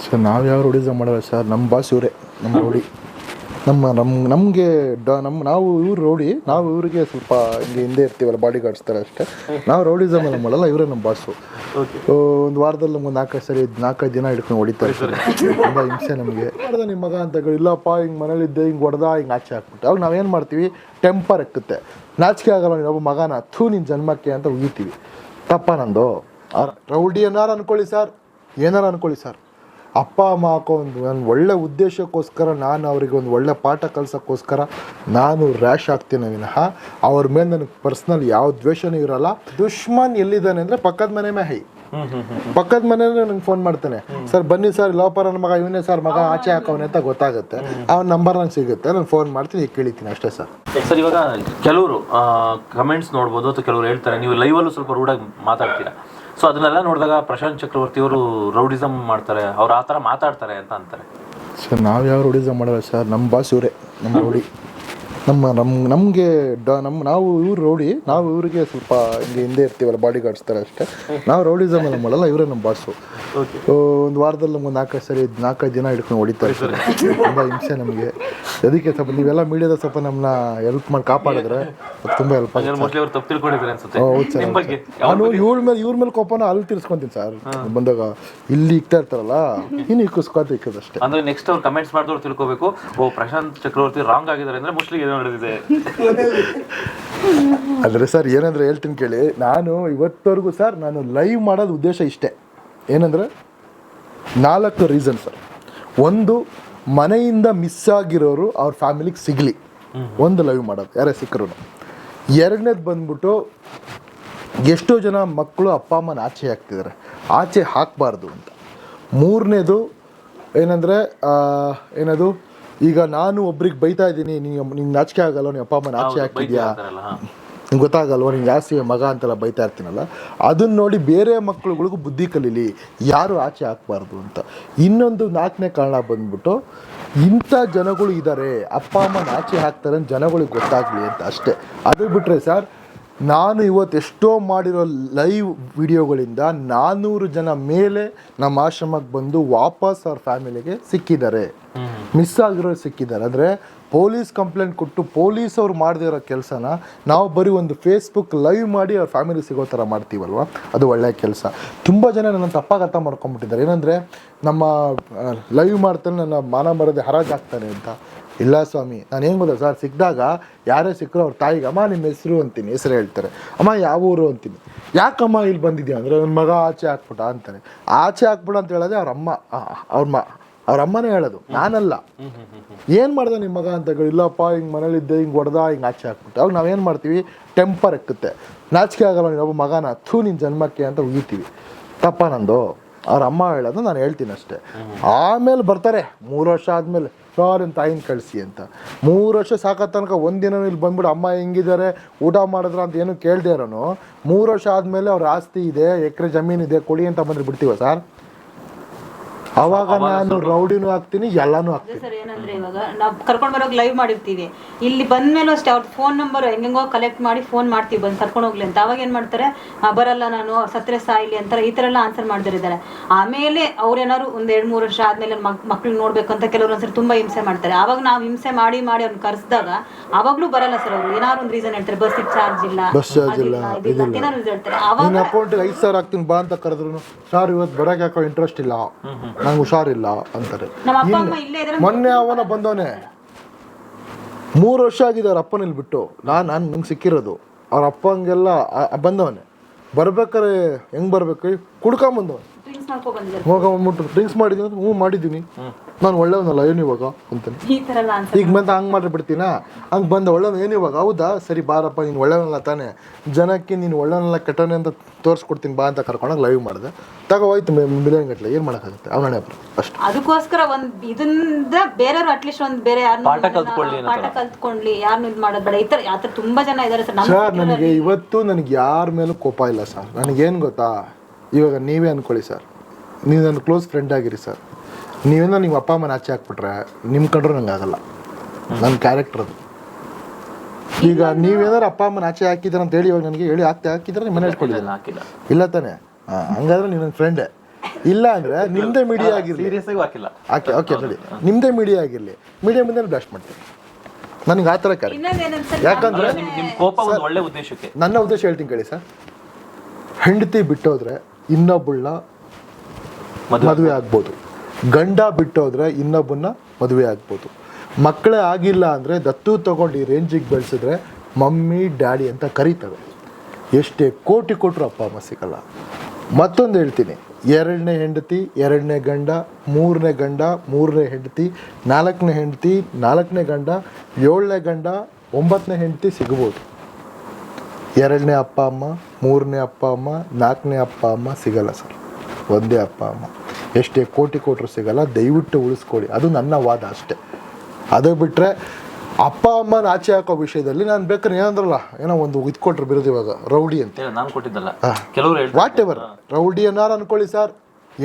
Sir ನಾವು ಯಾವ rowdyism ಮಾಡಲ್ಲ ಸರ್. ನಮ್ಮ ಬಾಸ್ ಇವರೇ ನಮ್ಮ ರೌಡಿ. ನಮಗೆ ನಾವು ಇವ್ರು ರೌಡಿ, ನಾವು ಇವರಿಗೆ ಸ್ವಲ್ಪ ಹಿಂಗೆ ಹಿಂದೆ ಇರ್ತೀವಲ್ಲ, ಬಾಡಿ ಗಾರ್ಡ್ಸ್ ಥರ ಅಷ್ಟೇ. ನಾವು ರೌಡಿಸಮ್ ಎಲ್ಲ ಮಾಡಲ್ಲ, ಇವರೇ ನಮ್ಮ ಬಾಸು. ಒಂದು ವಾರದಲ್ಲಿ ನಮ್ಗೆ 4-5 ದಿನ ಹಿಡ್ಕೊಂಡು ಹೊಡಿತಾರೆ ಸರ್. ತುಂಬ ಹಿಂಸೆ ನಮಗೆ. ಮಾಡ್ದೆ ನಿಮ್ಮ ಮಗ ಅಂತ ಇಲ್ಲಪ್ಪ, ಹಿಂಗೆ ಮನೇಲಿದ್ದೆ, ಹಿಂಗೆ ಹೊಡೆದ, ಹಿಂಗೆ ಆಚೆ ಹಾಕ್ಬಿಟ್ಟು. ಅವಾಗ ನಾವೇನು ಮಾಡ್ತೀವಿ, ಟೆಂಪರ್ ಎಕ್ಕುತ್ತೆ, ನಾಚಿಕೆ ಆಗಲ್ಲ ನೀನೊಬ್ಬ ಮಗನ ನಿನ್ನ ಜನ್ಮಕ್ಕೆ ಅಂತ ಉಗಿತೀವಿ. ತಪ್ಪ ನಂದು. ರೌಡಿ ಏನಾರು ಅನ್ಕೊಳ್ಳಿ ಸರ್, ಏನಾರು ಅನ್ಕೊಳ್ಳಿ ಸರ್, ಅಪ್ಪ ಅಮ್ಮ ಹಾಕೋ ಒಂದು ನನ್ನ ಒಳ್ಳೆ ಉದ್ದೇಶಕ್ಕೋಸ್ಕರ, ನಾನು ಅವರಿಗೆ ಒಂದು ಒಳ್ಳೆ ಪಾಠ ಕಲ್ಸೋಕ್ಕೋಸ್ಕರ ನಾನು ರ್ಯಾಶ್ ಆಗ್ತೀನಿ ವಿನಃ ಅವ್ರ ಮೇಲೆ ನನಗೆ ಪರ್ಸ್ನಲ್ ಯಾವ ದ್ವೇಷನೂ ಇರೋಲ್ಲ. ದುಶ್ಮನ್ ಎಲ್ಲಿದ್ದಾನೆ ಅಂದರೆ ಪಕ್ಕದ ಮನೆ ಹೈ, ಪಕ್ಕದ ಮನೆಯಲ್ಲೇ ನನಗೆ ಫೋನ್ ಮಾಡ್ತಾನೆ, ಸರ್ ಬನ್ನಿ ಸರ್, ಲೋಪರ ನನ್ನ ಮಗ ಇವನೇ ಸರ್, ಮಗ ಆಚೆ ಹಾಕೋನೆ ಅಂತ ಗೊತ್ತಾಗುತ್ತೆ. ಅವನ ನಂಬರ್ ನಂಗೆ ಸಿಗುತ್ತೆ, ನಾನು ಫೋನ್ ಮಾಡ್ತೀನಿ, ಕೇಳಿತೀನಿ ಅಷ್ಟೇ ಸರ್. ಸರ್ ಇವಾಗ ಕೆಲವರು ಕಮೆಂಟ್ಸ್ ನೋಡ್ಬೋದು ಅಥವಾ ಕೆಲವರು ಹೇಳ್ತಾರೆ ನೀವು ಲೈವಲ್ಲೂ ಸ್ವಲ್ಪ ರೂಢಾಗಿ ಮಾತಾಡ್ತೀರಾ. ಸೊ ಅದನ್ನೆಲ್ಲ ನೋಡಿದಾಗ ಪ್ರಶಾಂತ್ ಚಕ್ರವರ್ತಿ ಅವರು ರೌಡಿಸಮ್ ಮಾಡ್ತಾರೆ, ಅವ್ರು ಆ ಥರ ಮಾತಾಡ್ತಾರೆ ಅಂತ ಅಂತಾರೆ. ಸರ್ ನಾವು ಯಾವ ರೌಡಿಸಮ್ ಮಾಡಲ್ಲ ಸರ್. ನಮ್ಮ ಬಾಸ್ ಇವರೇ ನಮ್ಮ ರೌಡಿ. ನಮಗೆ ನಾವು ಇವ್ರು ರೌಡಿ, ನಾವು ಇವರಿಗೆ ಸ್ವಲ್ಪ ಹಿಂಗೆ ಹಿಂದೆ ಇರ್ತೀವಲ್ಲ, ಬಾಡಿ ಗಾರ್ಡ್ಸ್ ಥರ ಅಷ್ಟೇ. ನಾವು ರೌಡಿಸಮ್ ಎಲ್ಲ ಮಾಡಲ್ಲ, ಇವರೇ ನಮ್ಮ ಬಾಸು. ಒಂದು ವಾರದಲ್ಲಿ ನಮ್ಗೆ 4-5 ದಿನ ಹಿಡ್ಕೊಂಡು ಹೊಡಿತಾರೆ ಸರ್. ತುಂಬ ಹಿಂಸೆ ನಮಗೆ. ಅದಕ್ಕೆ ಸ್ವಲ್ಪ ನೀವೆಲ್ಲ ಮೀಡಿಯಾದ ಸ್ವಲ್ಪ ನಮ್ಮನ್ನ ಹೆಲ್ಪ್ ಮಾಡಿ ಕಾಪಾಡಿದ್ರೆ ತುಂಬ ಹೆಲ್ಪ್ ಆಗುತ್ತೆ. ಹೌದು ಸರ್. ನಾನು ಇವ್ರ ಮೇಲೆ ಕೋಪನ ಅಲ್ಲಿ ತಿರ್ಸ್ಕೊಂತೀನಿ ಸರ್. ಬಂದಾಗ ಇಲ್ಲಿ ಇಕ್ತಾ ಇರ್ತಾರಲ್ಲ, ಇನ್ನು ಇಕ್ಕಿಸ್ಕೋತಷ್ಟೇ. ಅಂದ್ರೆ ನೆಕ್ಸ್ಟ್ ಅವ್ರು ಕಮೆಂಟ್ಸ್ ಮಾಡಿದವ್ರು ತಿಳ್ಕೋಬೇಕು, ಓ ಪ್ರಶಾಂತ್ ಚಕ್ರವರ್ತಿ ರಾಂಗ್ ಆಗಿದ್ದಾರೆ ಅಂದ್ರೆ ಮೋಸ್ಟ್ಲಿ ಏನೋ ನಡೆದಿದೆ. ಆದರೆ ಸರ್ ಏನಂದ್ರೆ ಹೇಳ್ತೀನಿ ಕೇಳಿ, ನಾನು ಇವತ್ತವರೆಗೂ ಸರ್ ನಾನು ಲೈವ್ ಮಾಡೋದು ಉದ್ದೇಶ ಇಷ್ಟೇ. ಏನಂದರೆ 4 ರೀಸನ್ ಸರ್. ಒಂದು, ಮನೆಯಿಂದ ಮಿಸ್ ಆಗಿರೋರು ಅವ್ರ ಫ್ಯಾಮಿಲಿಗೆ ಸಿಗಲಿ, ಒಂದು ಲೈವ್ ಮಾಡೋದು ಯಾರೇ ಸಿಕ್ಕರು. ಎರಡನೇದು ಬಂದ್ಬಿಟ್ಟು, ಎಷ್ಟೋ ಜನ ಮಕ್ಕಳು ಅಪ್ಪ ಅಮ್ಮನ ಆಚೆ ಹಾಕ್ತಿದ್ದಾರೆ, ಆಚೆ ಹಾಕಬಾರ್ದು ಅಂತ. ಮೂರನೇದು ಏನಂದರೆ ಏನದು, ಈಗ ನಾನು ಒಬ್ರಿಗೆ ಬೈತಾ ಇದ್ದೀನಿ, ನಿಂಗೆ ನಾಚಿಕೆ ಆಗಲ್ಲ, ನೀವು ಅಪ್ಪ ಅಮ್ಮನ ಆಚೆ ಹಾಕ್ತಿದ್ಯಾ, ನಿಂಗೆ ಗೊತ್ತಾಗಲ್ವ, ನಿಂಗೆ ಜಾಸ್ತಿ ಮಗ ಅಂತೆಲ್ಲ ಬೈತಾ ಇರ್ತೀನಲ್ಲ, ಅದನ್ನ ನೋಡಿ ಬೇರೆ ಮಕ್ಳುಗಳಿಗೂ ಬುದ್ಧಿ ಕಲೀಲಿ, ಯಾರು ಆಚೆ ಹಾಕ್ಬಾರ್ದು ಅಂತ. ಇನ್ನೊಂದು 4ನೇ ಕಾರಣ ಬಂದ್ಬಿಟ್ಟು, ಇಂಥ ಜನಗಳು ಇದ್ದಾರೆ, ಅಪ್ಪ ಅಮ್ಮನ ಆಚೆ ಹಾಕ್ತಾರೆ ಅಂತ ಜನಗಳಿಗೆ ಗೊತ್ತಾಗಲಿ ಅಂತ ಅಷ್ಟೇ. ಅದು ಬಿಟ್ಟರೆ ಸರ್, ನಾನು ಇವತ್ತು ಎಷ್ಟೋ ಮಾಡಿರೋ ಲೈವ್ ವಿಡಿಯೋಗಳಿಂದ 400 ಜನ ಮೇಲೆ ನಮ್ಮ ಆಶ್ರಮಕ್ಕೆ ಬಂದು ವಾಪಸ್ ಅವ್ರ ಫ್ಯಾಮಿಲಿಗೆ ಸಿಕ್ಕಿದ್ದಾರೆ, ಮಿಸ್ ಆಗಿರೋರು ಸಿಕ್ಕಿದ್ದಾರೆ. ಅಂದರೆ ಪೊಲೀಸ್ ಕಂಪ್ಲೇಂಟ್ ಕೊಟ್ಟು ಪೊಲೀಸ್ ಅವ್ರು ಮಾಡದಿರೋ ಕೆಲಸನ ನಾವು ಬರೀ ಒಂದು ಫೇಸ್ಬುಕ್ ಲೈವ್ ಮಾಡಿ ಅವ್ರ ಫ್ಯಾಮಿಲಿ ಸಿಗೋ ಥರ ಮಾಡ್ತೀವಲ್ವ, ಅದು ಒಳ್ಳೆಯ ಕೆಲಸ. ತುಂಬ ಜನ ನನ್ನ ತಪ್ಪಾಗಿ ಅರ್ಥ ಮಾಡ್ಕೊಂಬಿಟ್ಟಿದ್ದಾರೆ. ಏನಂದರೆ ನಮ್ಮ ಲೈವ್ ಮಾಡ್ತಾನೆ ನನ್ನ ಮಾನ ಮರದೆ ಹರಾಜಾಗ್ತಾನೆ ಅಂತ. ಇಲ್ಲ ಸ್ವಾಮಿ, ನಾನು ಏನು ಗೊತ್ತಾ ಸರ್, ಸಿಕ್ಕಿದಾಗ ಯಾರೇ ಸಿಕ್ಕರು ಅವ್ರ ತಾಯಿಗೆ ಅಮ್ಮ ನಿಮ್ಮ ಹೆಸರು ಅಂತೀನಿ, ಹೆಸರು ಹೇಳ್ತಾರೆ. ಅಮ್ಮ ಯಾವ ಊರು ಅಂತೀನಿ. ಯಾಕಮ್ಮ ಇಲ್ಲಿ ಬಂದಿದ್ಯಾ ಅಂದರೆ, ನನ್ನ ಮಗ ಆಚೆ ಹಾಕ್ಬಿಟ್ಟ ಅಂತಾನೆ. ಆಚೆ ಹಾಕ್ಬಿಡ ಅಂತ ಹೇಳೋದೆ ಅವ್ರ ಅಮ್ಮನೇ ಹೇಳೋದು, ನಾನಲ್ಲ. ಏನು ಮಾಡ್ದೆ ನಿಮ್ಮ ಮಗ ಅಂತ ಇಲ್ಲಪ್ಪ, ಹಿಂಗೆ ಮನೇಲಿದ್ದೆ, ಹಿಂಗೆ ಹೊಡೆದ, ಹಿಂಗೆ ಆಚೆ ಹಾಕ್ಬಿಟ್ಟು. ಅವಾಗ ನಾವೇನು ಮಾಡ್ತೀವಿ, ಟೆಂಪರ್ ಎಕ್ಕುತ್ತೆ, ನಾಚಿಕೆ ಆಗಲ್ಲ ನೀನೊಬ್ಬ ಮಗನ ನಿನ್ನ ಜನ್ಮಕ್ಕೆ ಅಂತ ಉಗಿತೀವಿ. ತಪ್ಪ ನಂದು. ಅವ್ರ ಅಮ್ಮ ಹೇಳೋದು ನಾನು ಹೇಳ್ತೀನಿ ಅಷ್ಟೇ. ಆಮೇಲೆ ಬರ್ತಾರೆ 3 ವರ್ಷ ಆದಮೇಲೆ, ಸರ್ ನಿಮ್ಮ ತಾಯಿನ ಕಳಿಸಿ ಅಂತ. 3 ವರ್ಷ ಸಾಕೋ ತನಕ ಒಂದಿನ ಇಲ್ಲಿ ಬಂದ್ಬಿಟ್ಟು ಅಮ್ಮ ಹೆಂಗಿದ್ದಾರೆ, ಊಟ ಮಾಡಿದ್ರ ಅಂತ ಏನು ಕೇಳದೇ ಇರೋನು, 3 ವರ್ಷ ಆದಮೇಲೆ ಅವ್ರ ಆಸ್ತಿ ಇದೆ, ಎಕರೆ ಜಮೀನಿದೆ, ಕೊಡಿ ಅಂತ ಬಂದ್ರೆ ಬಿಡ್ತೀವ ಸರ್? ಅವಾಗ ನಾನು ರೌಡಿನೂ ಆಗ್ತೀನಿ, ಎಲ್ಲಾನು ಆಗ್ತೀನಿ ಸರ್. ಏನಂದ್ರೆ ಇವಾಗ ನಾವು ಕರ್ಕೊಂಡು ಬರೋಕೆ ಲೈವ್ ಮಾಡಿರ್ತೀವಿ, ಇಲ್ಲಿ ಬಂದ್ಮೇಲೂ ಅಷ್ಟೇ ಅವ್ರ ಫೋನ್ ನಂಬರ್ ಹೆಂಗೋ ಕಲೆಕ್ಟ್ ಮಾಡಿ ಫೋನ್ ಮಾಡ್ತೀವಿ, ಬಂದು ಕರ್ಕೊಂಡು ಹೋಗ್ಲಿ ಅಂತ. ಅವಾಗ ಏನು ಮಾಡ್ತಾರೆ, ಬರಲ್ಲ, ನಾನು ಸತ್ತರೆ ಸಾಯಿಲಿ ಅಂತಾರೆ, ಈ ಥರ ಎಲ್ಲ ಆನ್ಸರ್ ಮಾಡ್ತಿದ್ದಾರೆ. ಆಮೇಲೆ ಅವ್ರೇನಾದ್ರು ಒಂದು 2-3 ವರ್ಷ ಆದ್ಮೇಲೆ ಮಕ್ಳು ನೋಡ್ಬೇಕಂತ ಕೆಲವರು ಒಂದ್ಸರಿ ತುಂಬಾ ಹಿಂಸೆ ಮಾಡ್ತಾರೆ. ಆವಾಗ ನಾವು ಹಿಂಸೆ ಮಾಡಿ ಅವ್ರನ್ನ ಕರೆಸಿದಾಗ ಅವಾಗ್ಲೂ ಬರಲ್ಲ ಸರ್. ಅವರು ಏನಾದ್ರು ಒಂದು ರೀಸನ್ ಹೇಳ್ತಾರೆ, ಬಸ್ಸಿಗೆ ಚಾರ್ಜ್ ಇಲ್ಲ, ಹೇಳ್ತಾರೆ. ಅವಾಗ ಅಕೌಂಟಿಗೆ 5,000 ಹಾಕ್ತೀನಿ ಬಾ ಅಂತ ಕರೆದ್ರು, ಸರ್ ಇವತ್ತು ಬರೋಕೆ ಯಾಕೋ ಇಂಟ್ರೆಸ್ಟ್ ಇಲ್ಲ, ನಂಗೆ ಹುಷಾರಿಲ್ಲ ಅಂತಾರೆ. ಮೊನ್ನೆ ಅವನ ಬಂದವನೇ 3 ವರ್ಷ ಆಗಿದೆ ಅವ್ರ ಅಪ್ಪನಲ್ಲಿ ಬಿಟ್ಟು, ನಂಗೆ ಸಿಕ್ಕಿರೋದು. ಅವ್ರ ಅಪ್ಪಂಗೆಲ್ಲ ಬಂದವನೇ, ಬರ್ಬೇಕಾರೆ ಹೆಂಗೆ ಬರ್ಬೇಕು, ಕುಡ್ಕೊಂಬಂದವನು, ಹೋಗ್ಬಿಟ್ಟು ಡ್ರಿಂಕ್ಸ್ ಮಾಡಿದ್ದೀನಿ, ಹ್ಞೂ ಮಾಡಿದ್ದೀನಿ, ನಾನು ಒಳ್ಳೆಯವನಲ್ಲ ಏನು ಇವಾಗ ಅಂತಾನೆ. ಈಗ ಬಂದು ಹಂಗೆ ಮಾಡಿ ಬಿಡ್ತೀನ, ಹಂಗೆ ಬಂದ ಒಳ್ಳೆಯವನು ಏನು ಇವಾಗ, ಹೌದಾ ಸರಿ ಬಾರಪ್ಪ, ನೀನು ಒಳ್ಳೆಯವನಲ್ಲ ತಾನೆ, ಜನಕ್ಕೆ ನೀನು ಒಳ್ಳೆಯವನಲ್ಲ ಕೆಟ್ಟವನೇ ಅಂತ ತೋರಿಸ್ಕೊಡ್ತೀನಿ ಬಾ ಅಂತ ಕರ್ಕೊಂಡಾಗ ಲೈವ್ ಮಾಡಿದೆ. ತಗೋಯ್ತು ಮಿಲಿಯನ್ ಗಟ್ಟಲೆ, ಏನು ಮಾಡೋಕ್ಕಾಗುತ್ತೆ, ಅವನೇ ಬರ ಅಷ್ಟು. ಅದಕ್ಕೋಸ್ಕರ ಒಂದು ಇದರಿಂದ ಬೇರೆಯವ್ರು ಅಟ್ಲೀಸ್ಟ್ ಒಂದು ಬೇರೆ ಯಾರು ಪಾಠ ಕಲ್ತ್ಕೊಳ್ಳಿ, ಯಾರನ್ನು ಇದು ಮಾಡೋದು ಬೇಡ. ಈ ಥರ ಯಾವ ಥರ ತುಂಬ ಜನ ಇದ್ದಾರೆ ಸರ್. ನನಗೆ ಇವತ್ತು ನನಗೆ ಯಾರ ಮೇಲೂ ಕೋಪ ಇಲ್ಲ ಸರ್. ನನಗೇನು ಗೊತ್ತಾ, ಇವಾಗ ನೀವೇ ಅಂದ್ಕೊಳ್ಳಿ ಸರ್, ನೀವು ನನ್ನ ಕ್ಲೋಸ್ ಫ್ರೆಂಡ್ ಆಗಿರಿ ಸರ್, ನೀವೇನೋ ನಿಮ್ಮ ಅಪ್ಪ ಅಮ್ಮನ ಆಚೆ ಹಾಕ್ಬಿಟ್ರೆ ನಿಮ್ಮ ಕಂಡ್ರೂ ನಂಗೆ ಆಗಲ್ಲ, ನನ್ನ ಕ್ಯಾರೆಕ್ಟರ್ ಅದು. ಈಗ ನೀವೇನಾದ್ರು ಅಪ್ಪ ಅಮ್ಮನ ಆಚೆ ಹಾಕಿದ್ರೆ ಅಂತ ಹೇಳಿ ಇವಾಗ ನನಗೆ ಹೇಳಿ ಹಾಕಿದ್ರೆ ನಿಮ್ಮ ಮನೆ ಹೇಳ್ಕೊಂಡಿದ್ದೀನಿ, ಇಲ್ಲ ತಾನೆ? ಹಂಗಾದ್ರೆ ನೀವು ನನ್ನ ಫ್ರೆಂಡೇ. ಇಲ್ಲ ಅಂದರೆ ನಿಮ್ಮದೇ ಮೀಡಿಯಾ ಆಗಿರಲಿ, ಸೀರಿಯಸ್ ಆಗಿ ಹಾಕಿಲ್ಲ. ಓಕೆ ನೋಡಿ, ನಿಮ್ಮದೇ ಮೀಡಿಯಾ ಆಗಿರಲಿ, ಮೀಡಿಯಾ ಮುಂದೆ ಬ್ಲಾಸ್ಟ್ ಮಾಡ್ತೀನಿ. ನನಗೆ ಆ ಥರ ಕೇಳಿ. ಯಾಕಂದರೆ ನಿಮ್ಮ ಕೋಪ ಒಂದು ಒಳ್ಳೆ ಉದ್ದೇಶಕ್ಕೆ. ನನ್ನ ಉದ್ದೇಶ ಹೇಳ್ತೀನಿ ಕೇಳಿ ಸರ್. ಹೆಂಡತಿ ಬಿಟ್ಟೋದ್ರೆ ಇನ್ನೊಬ್ಬಳನ್ನ ಮದುವೆ ಆಗ್ಬೋದು, ಗಂಡ ಬಿಟ್ಟೋದ್ರೆ ಇನ್ನೊಬ್ಬನ್ನ ಮದುವೆ ಆಗ್ಬೋದು, ಮಕ್ಕಳೇ ಆಗಿಲ್ಲ ಅಂದರೆ ದತ್ತು ತಗೊಂಡು ಈ ರೇಂಜಿಗೆ ಬೆಳೆಸಿದ್ರೆ ಮಮ್ಮಿ ಡ್ಯಾಡಿ ಅಂತ ಕರೀತವೆ. ಎಷ್ಟೇ ಕೋಟಿ ಕೊಟ್ಟರು ಅಪ್ಪ ಅಮ್ಮ ಸಿಗಲ್ಲ. ಮತ್ತೊಂದು ಹೇಳ್ತೀನಿ, 2ನೇ ಹೆಂಡತಿ 2ನೇ ಗಂಡ, 3ನೇ ಗಂಡ 3ನೇ ಹೆಂಡತಿ, 4ನೇ ಹೆಂಡತಿ 4ನೇ ಗಂಡ, 7ನೇ ಗಂಡ 9ನೇ ಹೆಂಡತಿ ಸಿಗ್ಬೋದು. 2ನೇ ಅಪ್ಪ ಅಮ್ಮ, 3ನೇ ಅಪ್ಪ ಅಮ್ಮ, 4ನೇ ಅಪ್ಪ ಅಮ್ಮ ಸಿಗಲ್ಲ ಸರ್. ಒಂದೇ ಅಪ್ಪ ಅಮ್ಮ ಎಷ್ಟೇ ಕೋಟಿ ಕೊಟ್ಟರು ಸಿಗಲ್ಲ. ದಯವಿಟ್ಟು ಉಳಿಸ್ಕೊಳ್ಳಿ, ಅದು ನನ್ನ ವಾದ ಅಷ್ಟೇ. ಅದು ಬಿಟ್ಟರೆ ಅಪ್ಪ ಅಮ್ಮನ ಆಚೆ ಹಾಕೋ ವಿಷಯದಲ್ಲಿ ನಾನು ಬೇಕಾದ್ರೆ ಏನಂದ್ರಲ್ಲ, ಏನೋ ಒಂದು ಇದು ಕೊಟ್ಟರು ಬಿರೋದು ಇವಾಗ ರೌಡಿ ಅಂತ. ನಾನು ಕೊಟ್ಟಿದ್ದಲ್ಲ, ಕೆಲವರು ವಾಟ್ ಎವರ್, ರೌಡಿ ಏನಾರು ಅನ್ಕೊಳ್ಳಿ ಸರ್,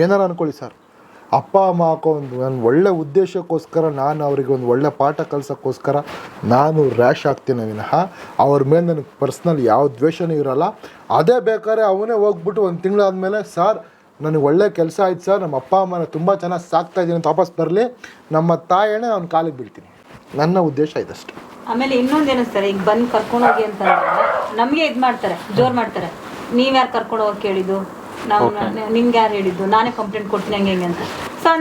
ಏನಾರು ಅನ್ಕೊಳ್ಳಿ ಸರ್. ಅಪ್ಪ ಅಮ್ಮ ಹಾಕೋ ಒಂದು ನನ್ನ ಒಳ್ಳೆ ಉದ್ದೇಶಕ್ಕೋಸ್ಕರ, ನಾನು ಅವರಿಗೆ ಒಂದು ಒಳ್ಳೆ ಪಾಠ ಕಲಿಸೋಕ್ಕೋಸ್ಕರ ನಾನು ರ್ಯಾಶ್ ಆಗ್ತೀನಿ ವಿನಃ ಅವ್ರ ಮೇಲೆ ನನಗೆ ಪರ್ಸ್ನಲ್ ಯಾವ ದ್ವೇಷನೂ ಇರೋಲ್ಲ. ಅದೇ ಬೇಕಾದ್ರೆ ಅವನೇ ಹೋಗ್ಬಿಟ್ಟು ಒಂದು ತಿಂಗಳಾದಮೇಲೆ ಸರ್ ನನಗೆ ಒಳ್ಳೆ ಕೆಲಸ ಆಯ್ತು ಸರ್, ನಮ್ಮ ಅಪ್ಪ ಅಮ್ಮನ ತುಂಬ ಚೆನ್ನಾಗಿ ಸಾಕ್ತಾ ಇದ್ದೀನಿ ಅಂತ ವಾಪಸ್ ಬರಲಿ, ನಮ್ಮ ತಾಯಣೆ ಅವ್ನ ಕಾಲಿಗೆ ಬೀಳ್ತೀನಿ. ನನ್ನ ಉದ್ದೇಶ ಇದಷ್ಟೇ. ಆಮೇಲೆ ಇನ್ನೊಂದೇನು ಸರ್, ಈಗ ಬಂದು ಕರ್ಕೊಂಡು ಹೋಗಿ ಅಂತಂದ್ರೆ ನಮಗೆ ಇದು ಮಾಡ್ತಾರೆ, ಜೋರು ಮಾಡ್ತಾರೆ. ನೀವ್ಯಾರು ಕರ್ಕೊಂಡು ಹೋಗಿ ಕೇಳಿದ್ದು, ನಾವು ನಿಮ್ಗೆ ಯಾರು ಹೇಳಿದ್ದು, ನಾನೇ ಕಂಪ್ಲೇಂಟ್ ಕೊಡ್ತೀನಿ ಹಂಗೆ ಅಂತ.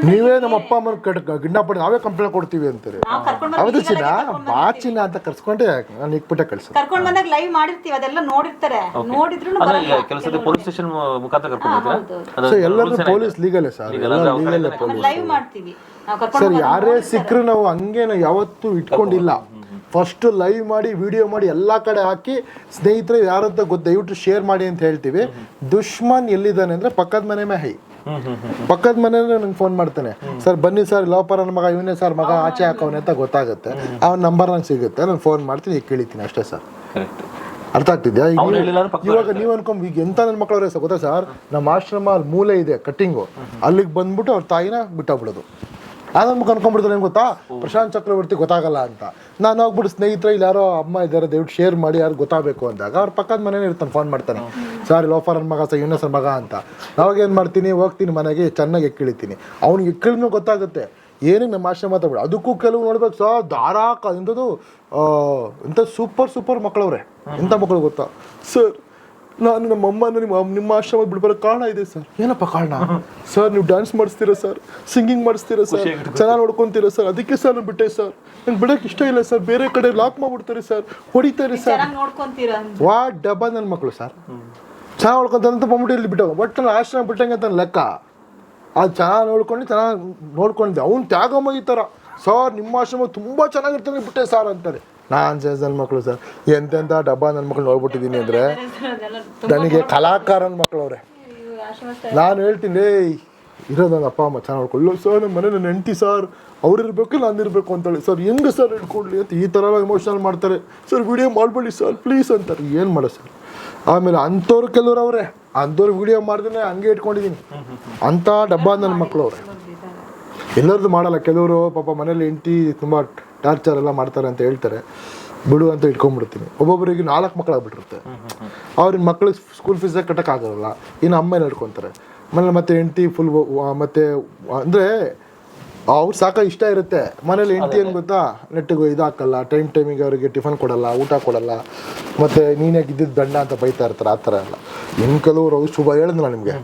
ನೀವೇ ನಮ್ಮ ಅಪ್ಪ ಅಮ್ಮನ ಗಿಡ್ನಾಪಡಿ ನಾವೇ ಕಂಪ್ಲೇಂಟ್ ಕೊಡ್ತೀವಿ ಅಂತಾರೆ. ಹೌದು ಚಿನ್ನ, ಬಾಚಿನ ಅಂತ ಕರ್ಸ್ಕೊಂಡೆ ನಾನು ಇಕ್ಬಿಟ್ಟೆ ಕಳ್ಸ. ಕರ್ಕೊಂಡು ಬಂದಾಗ ಲೈವ್ ಮಾಡಿರ್ತೀವಿ, ಅದೆಲ್ಲ ನೋಡಿರ್ತಾರೆ. ನೋಡಿದ್ರು ಕೆಲಸದ ಪೊಲೀಸ್ ಸ್ಟೇಷನ್ ಮುಖಾಂತರ ಕರ್ಕೊಂಡು ಸೊ ಎಲ್ಲರೂ ಪೊಲೀಸ್ ಲೀಗಲೇ ಸರ್, ಲೀಗಲೇ ಪೊಲೀಸ್ ಲೈವ್ ಮಾಡ್ತೀವಿ ಸರ್. ಯಾರೇ ಸಿಕ್ಕರು ನಾವು ಹಂಗೇನು ಯಾವತ್ತೂ ಇಟ್ಕೊಂಡಿಲ್ಲ. ಫಸ್ಟ್ ಲೈವ್ ಮಾಡಿ ವಿಡಿಯೋ ಮಾಡಿ ಎಲ್ಲ ಕಡೆ ಹಾಕಿ ಸ್ನೇಹಿತರೆ ಯಾರಂತ ದಯವಿಟ್ಟು ಶೇರ್ ಮಾಡಿ ಅಂತ ಹೇಳ್ತೀವಿ. ದುಶ್ಮನ್ ಎಲ್ಲಿದ್ದಾನೆ ಅಂದರೆ ಪಕ್ಕದ ಮನೆ ಮೇ ಹೈ, ಪಕ್ಕದ ಮನೆಯಲ್ಲೇ ನಂಗೆ ಫೋನ್ ಮಾಡ್ತಾನೆ, ಸರ್ ಬನ್ನಿ ಸರ್ ಲೋಪರನ ಮಗ ಇವನೇ ಸರ್, ಮಗ ಆಚೆ ಹಾಕವನೆ ಅಂತ ಗೊತ್ತಾಗುತ್ತೆ. ಅವನ ನಂಬರ್ ನಂಗೆ ಸಿಗುತ್ತೆ, ನಾನು ಫೋನ್ ಮಾಡ್ತೀನಿ, ಈಗ ಕೇಳಿತೀನಿ ಅಷ್ಟೇ ಸರ್. ಅರ್ಥ ಆಗ್ತಿದ್ಯಾ? ಇವಾಗ ನೀವು ಅನ್ಕೊಂಡ್ ಈಗ ಎಂತ ನನ್ನ ಮಕ್ಕಳವ್ರೆ ಸರ್ ಗೊತ್ತಾ ಸರ್, ನಮ್ಮ ಆಶ್ರಮ ಅಲ್ಲಿ ಮೂಲೆ ಇದೆ ಕಟ್ಟಿಂಗು, ಅಲ್ಲಿಗೆ ಬಂದ್ಬಿಟ್ಟು ಅವ್ರ ತಾಯಿನ ಬಿಟ್ಟೋಗ್ಬಿಡೋದು. ಅದನ್ನು ಅನ್ಕೊಂಡ್ಬಿಡ್ತಾರೆ ಏನು ಗೊತ್ತಾ, ಪ್ರಶಾಂತ್ ಚಕ್ರವರ್ತಿ ಗೊತ್ತಾಗಲ್ಲ ಅಂತ. ನಾನು ಹೋಗ್ಬಿಟ್ಟು ಸ್ನೇಹಿತರೆ ಇಲ್ಲಿ ಯಾರೋ ಅಮ್ಮ ಇದ್ದಾರೆ ದಯವಿಟ್ಟು ಶೇರ್ ಮಾಡಿ, ಯಾರು ಗೊತ್ತಾಗಬೇಕು ಅಂದಾಗ ಅವ್ರ ಪಕ್ಕದ ಮನೇನೇ ಇರ್ತಾನೆ, ಫೋನ್ ಮಾಡ್ತಾನೆ, ಸರ್ ಲೋಫರನ್ ಮಗ ಸರ್ ಇವನೇ ಸರ್ ಮಗ ಅಂತ. ಅವಾಗ ಏನು ಮಾಡ್ತೀನಿ, ಹೋಗ್ತೀನಿ ಮನೆಗೆ, ಚೆನ್ನಾಗಿ ಎಕ್ಕಿಳಿತೀನಿ. ಅವ್ನಿಗೆ ಎಕ್ಕಿಳಿದ್ಮೇಲೆ ಗೊತ್ತಾಗುತ್ತೆ ಏನಕ್ಕೆ ನಮ್ಮ ಆಶ್ರಮ ತಗೊಳ್ಳಿ. ಅದಕ್ಕೂ ಕೆಲವು ನೋಡ್ಬೇಕು ಸರ್, ಧಾರಾಕ ಇಂಥದ್ದು ಇಂಥ ಸೂಪರ್ ಮಕ್ಕಳವ್ರೆ. ಎಂಥ ಮಕ್ಕಳು ಗೊತ್ತಾ ಸರ್, ನಾನು ನಮ್ಮ ಅಮ್ಮನ ನಿಮ್ಮ ಆಶ್ರಮ ಬಿಡ್ಬರೋ ಕಾರಣ ಇದೆ ಸರ್. ಏನಪ್ಪ ಕಾರಣ ಸರ್? ನೀವು ಡ್ಯಾನ್ಸ್ ಮಾಡಿಸ್ತೀರಾ ಸರ್, ಸಿಂಗಿಂಗ್ ಮಾಡಿಸ್ತೀರಾ ಸರ್, ಚೆನ್ನಾಗಿ ನೋಡ್ಕೊತೀರಾ ಸರ್, ಅದಕ್ಕೆ ಸರ್ ನಾನು ಬಿಟ್ಟೆ ಸರ್. ನಂಗೆ ಬಿಡೋಕೆ ಇಷ್ಟ ಇಲ್ಲ ಸರ್, ಬೇರೆ ಕಡೆ ಲಾಕ್ ಮಾಡ್ಬಿಡ್ತಾರೆ ಸರ್, ಹೊಡಿತಾರೆ ಸರ್. ವಾಟ್ ಡಬ್ಬ ನನ್ನ ಮಕ್ಕಳು ಸರ್, ಚೆನ್ನಾಗಿ ನೋಡ್ಕೊಂತ ಬಂದ್ಬಿಟ್ಟು ಇಲ್ಲಿ ಬಿಟ್ಟು ಒಟ್ಟು ನಾನು ಆಶ್ರಮ ಬಿಟ್ಟಂಗೆ ಅಂತ ಲೆಕ್ಕ. ಅದು ಚೆನ್ನಾಗಿ ಚೆನ್ನಾಗಿ ನೋಡ್ಕೊಂಡಿದ್ದೆ. ಅವ್ನು ತ್ಯಾಗಮ್ಮ ಈ ಥರ ಸರ್, ನಿಮ್ಮ ಆಶ್ರಮ ತುಂಬ ಚೆನ್ನಾಗಿರ್ತಾನೆ ಬಿಟ್ಟೆ ಸರ್ ಅಂತಾರೆ. ನಾನು ನನ್ನ ಮಕ್ಕಳು ಸರ್ ಎಂತೆಂಥ ಡಬ್ಬ ನನ್ನ ಮಕ್ಕಳು ನೋಡ್ಬಿಟ್ಟಿದ್ದೀನಿ ಅಂದರೆ ನನಗೆ ಕಲಾಕಾರ ಮಕ್ಕಳವ್ರೆ. ನಾನು ಹೇಳ್ತೀನಿ ಇರೋದು ನನ್ನ ಅಪ್ಪ ಅಮ್ಮ ಚೆನ್ನಾಗಿ ನೋಡ್ಕೊಳ್ಳಿ ಸರ್, ನಮ್ಮ ಮನೆ ನನ್ನ ಹೆಂಡತಿ ಸರ್, ಅವ್ರು ಇರಬೇಕು ನಾನು ಇರಬೇಕು ಅಂತೇಳಿ ಸರ್, ಹೆಂಗೆ ಸರ್ ಹೇಳ್ಕೊಡ್ಲಿ ಅಂತ ಈ ಥರ ಎಮೋಷನಲ್ ಮಾಡ್ತಾರೆ ಸರ್. ವಿಡಿಯೋ ಮಾಡಬೇಡಿ ಸರ್ ಪ್ಲೀಸ್ ಅಂತಾರೆ. ಏನು ಮಾಡೋ ಸರ್? ಆಮೇಲೆ ಅಂಥವ್ರು ಕೆಲವ್ರು ಅವರೇ, ಅಂಥವ್ರು ವಿಡಿಯೋ ಮಾಡಿದ್ರೆ ಹಂಗೆ ಇಟ್ಕೊಂಡಿದ್ದೀನಿ. ಅಂಥ ಡಬ್ಬ ನನ್ನ ಮಕ್ಕಳು ಅವ್ರೆ. ಎಲ್ಲರದ್ದು ಮಾಡಲ್ಲ, ಕೆಲವರು ಪಾಪ ಮನೇಲಿ ಹೆಂಡತಿ ತುಂಬ ಟಾರ್ಚರ್ ಎಲ್ಲ ಮಾಡ್ತಾರೆ ಅಂತ ಹೇಳ್ತಾರೆ, ಬಿಡು ಅಂತ ಇಟ್ಕೊಂಡ್ಬಿಡ್ತೀನಿ. ಒಬ್ಬೊಬ್ಬರಿಗೆ 4 ಮಕ್ಕಳಾಗ್ಬಿಟ್ಟಿರುತ್ತೆ, ಅವ್ರಿಗೆ ಮಕ್ಳಿಗೆ ಸ್ಕೂಲ್ ಫೀಸೇ ಕಟ್ಟೋಕ್ಕಾಗಲ್ಲ, ಇನ್ನು ಅಮ್ಮ ನಡ್ಕೊತಾರೆ. ಆಮೇಲೆ ಮತ್ತೆ ಹೆಂಡತಿ ಫುಲ್ ಮತ್ತೆ ಅಂದರೆ ಅವ್ರು ಸಾಕ ಇಷ್ಟ ಇರುತ್ತೆ. ಮನೇಲಿ ಹೆಂಡತಿ ಏನು ಗೊತ್ತಾ, ನೆಟ್ಟಿಗೆ ಇದು ಹಾಕಲ್ಲ, ಟೈಮಿಗೆ ಅವರಿಗೆ ಟಿಫನ್ ಕೊಡಲ್ಲ, ಊಟ ಕೊಡಲ್ಲ, ಮತ್ತು ನೀನೇ ಇದ್ದಿದ್ದು ದಂಡ ಅಂತ ಬೈತಾ ಇರ್ತಾರೆ. ಆ ಥರ ಎಲ್ಲ ಇನ್ನು ಕೆಲವರು ಅವ್ರು ಶುಭ ಹೇಳಿದ್ನಲ್ಲ ನಿಮಗೆ,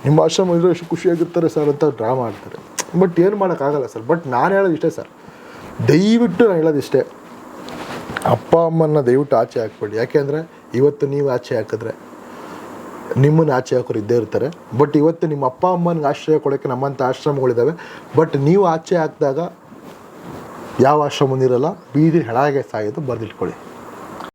ನಿಮ್ಮ ಆಶ್ರಮ ಇರೋ ಎಷ್ಟು ಖುಷಿಯಾಗಿರ್ತಾರೆ ಸರ್ ಅಂತ ಡ್ರಾಮಾ ಮಾಡ್ತಾರೆ. ಬಟ್ ಏನು ಮಾಡೋಕ್ಕಾಗಲ್ಲ ಸರ್. ಬಟ್ ನಾನು ಹೇಳೋದು ಇಷ್ಟೇ ಸರ್, ದಯವಿಟ್ಟು ನಾನು ಹೇಳೋದಿಷ್ಟೇ, ಅಪ್ಪ ಅಮ್ಮನ ದಯವಿಟ್ಟು ಆಚೆ ಹಾಕ್ಬೇಡಿ. ಯಾಕೆಂದರೆ ಇವತ್ತು ನೀವು ಆಚೆ ಹಾಕಿದ್ರೆ ನಿಮ್ಮನ್ನು ಆಚೆ ಹಾಕೋರು ಇದ್ದೇ ಇರ್ತಾರೆ. ಬಟ್ ಇವತ್ತು ನಿಮ್ಮ ಅಪ್ಪ ಅಮ್ಮನಿಗೆ ಆಶ್ರಯ ಕೊಡೋಕ್ಕೆ ನಮ್ಮಂಥ ಆಶ್ರಮಗಳಿದ್ದಾವೆ. ಬಟ್ ನೀವು ಆಚೆ ಹಾಕಿದಾಗ ಯಾವ ಆಶ್ರಮನಿರಲ್ಲ, ಬೀದಿ ಹೆಳಾಗೆ ಸಾಯೋದು ಬರೆದಿಟ್ಕೊಳ್ಳಿ.